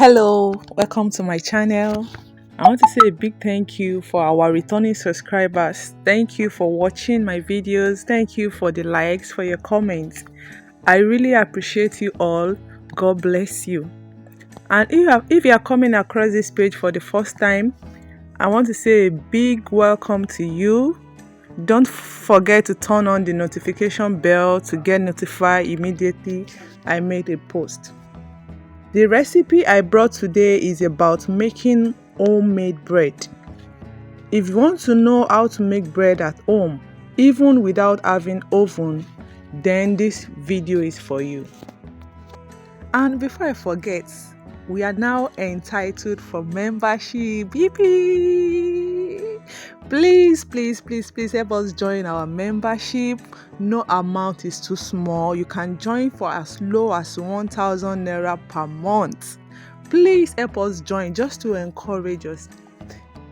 Hello, welcome to my channel. I want to say a big thank you for our returning subscribers. Thank you for watching my videos. Thank you for the likes, for your comments. I really appreciate you all. God bless you. And if you are coming across this page for the first time, I want to say a big welcome to you. Don't forget to turn on the notification bell to get notified immediately I made a post. The recipe I brought today is about making homemade bread. If you want to know how to make bread at home, even without having oven, then this video is for you. And before I forget, we are now entitled for membership. Yippee! Please help us join our membership. No amount is too small. You can join for as low as 1,000 naira per month. Please help us join just to encourage us.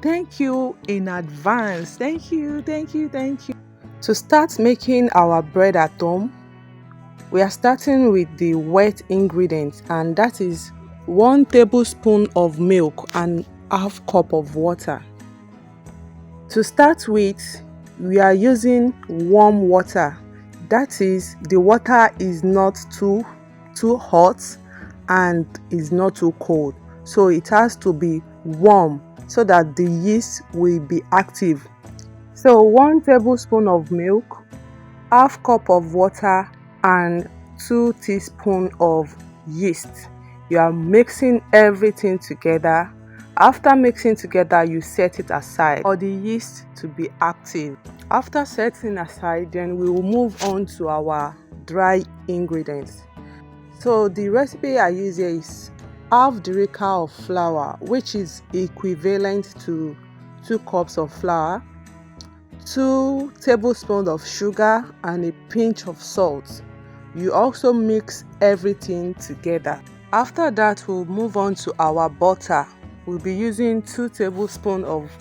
Thank you in advance. Thank you. To start making our bread at home, we are starting with the wet ingredients, and that is 1 tablespoon of milk and half cup of water. To start with, we are using warm water. That is, the water is not too hot and is not too cold. So it has to be warm so that the yeast will be active. So 1 tablespoon of milk, half cup of water, and 2 teaspoons of yeast. You are mixing everything together. After mixing together, you set it aside for the yeast to be active. After setting aside, then we will move on to our dry ingredients. So the recipe I use here is half Derica of flour, which is equivalent to 2 cups of flour, 2 tablespoons of sugar, and a pinch of salt. You also mix everything together. After that, we'll move on to our butter. We'll be using 2 tablespoons of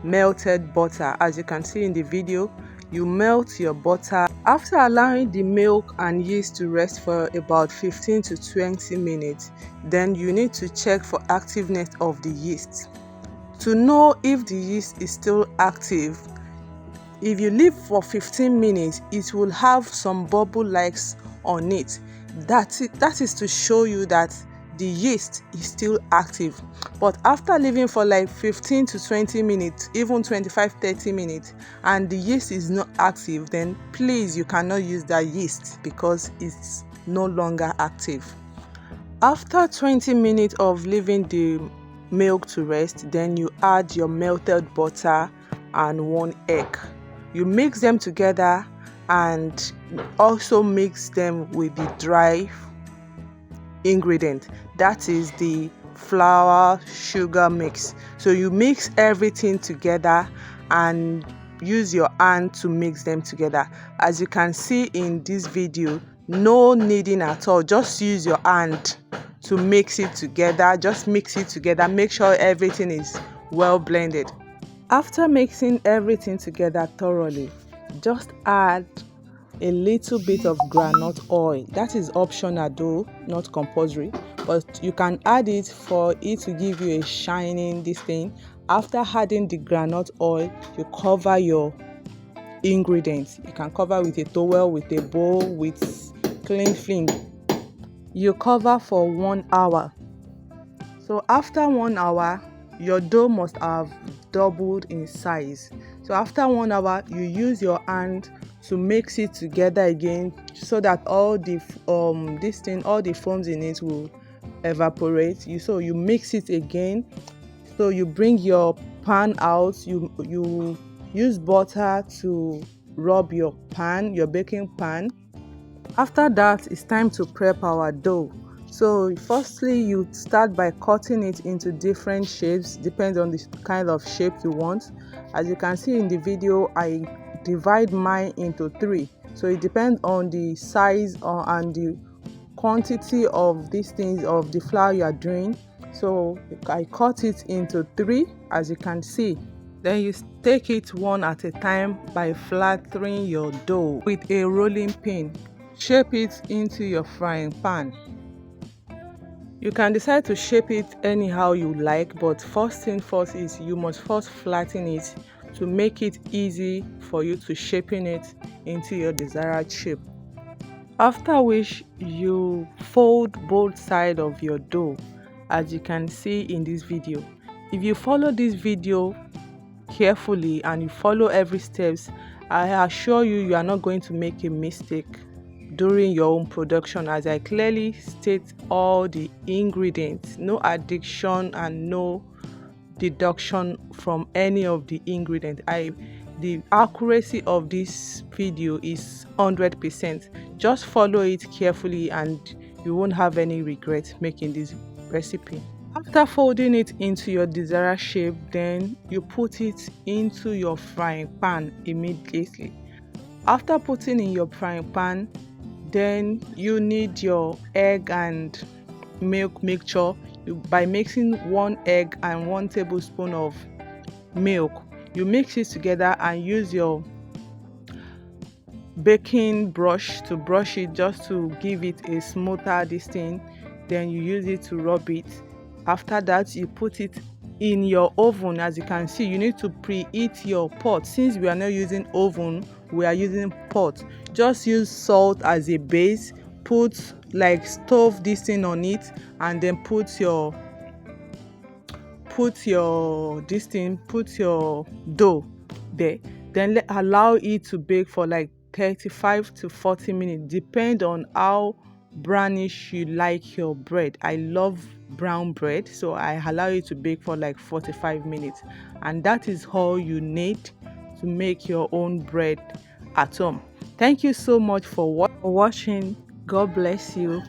melted butter. As you can see in the video, you melt your butter. After allowing the milk and yeast to rest for about 15 to 20 minutes, then you need to check for activeness of the yeast. To know if the yeast is still active, if you leave for 15 minutes, it will have some bubble likes on it. That is to show you that the yeast is still active. But after leaving for like 15 to 20 minutes, even 25-30 minutes, and the yeast is not active, then please, you cannot use that yeast because it's no longer active. After 20 minutes of leaving the milk to rest, then you add your melted butter and 1 egg. You mix them together and also mix them with the dry ingredient, that is the flour sugar mix. So you mix everything together and use your hand to mix them together. As you can see in this video, no kneading at all, just use your hand to mix it together. Just mix it together, make sure everything is well blended. After mixing everything together thoroughly, just add a little bit of groundnut oil. That is optional though, not compulsory, but you can add it for it to give you a shining this thing. After adding the groundnut oil, you cover your ingredients. You can cover with a towel, with a bowl, with clean film. You cover for 1 hour. So after 1 hour, your dough must have doubled in size. So after 1 hour, you use your hand to mix it together again so that all the all the foams in it will evaporate. So you mix it again. So you bring your pan out. You use butter to rub your pan, your baking pan. After that, it's time to prep our dough. So firstly, you start by cutting it into different shapes, depends on the kind of shape you want. As you can see in the video, I divide mine into 3. So it depends on the size and the quantity of these things, of the flour you are doing. So I cut it into 3, as you can see. Then you take it one at a time by flattering your dough with a rolling pin. Shape it into your frying pan. You can decide to shape it anyhow you like, but first thing first is you must first flatten it to make it easy for you to shaping it into your desired shape. After which you fold both sides of your dough, as you can see in this video. If you follow this video carefully and you follow every steps, I assure you, you are not going to make a mistake during your own production, as I clearly state all the ingredients, no addition and no deduction from any of the ingredients. The accuracy of this video is 100%. Just follow it carefully and you won't have any regret making this recipe. After folding it into your desired shape, then you put it into your frying pan immediately. After putting in your frying pan, then you need your egg and milk mixture. By mixing 1 egg and 1 tablespoon of milk, you mix it together and use your baking brush to brush it, just to give it a smoother thing. Then you use it to rub it. After that, you put it in your oven. As you can see, you need to preheat your pot. Since we are not using oven, we are using pot. Just use salt as a base, put like stove this thing on it, and then put your dough there. Then allow it to bake for like 35 to 40 minutes, depend on how brownish you like your bread. I love brown bread, so I allow it to bake for like 45 minutes, and that is all you need to make your own bread at home. Thank you so much for watching. God bless you.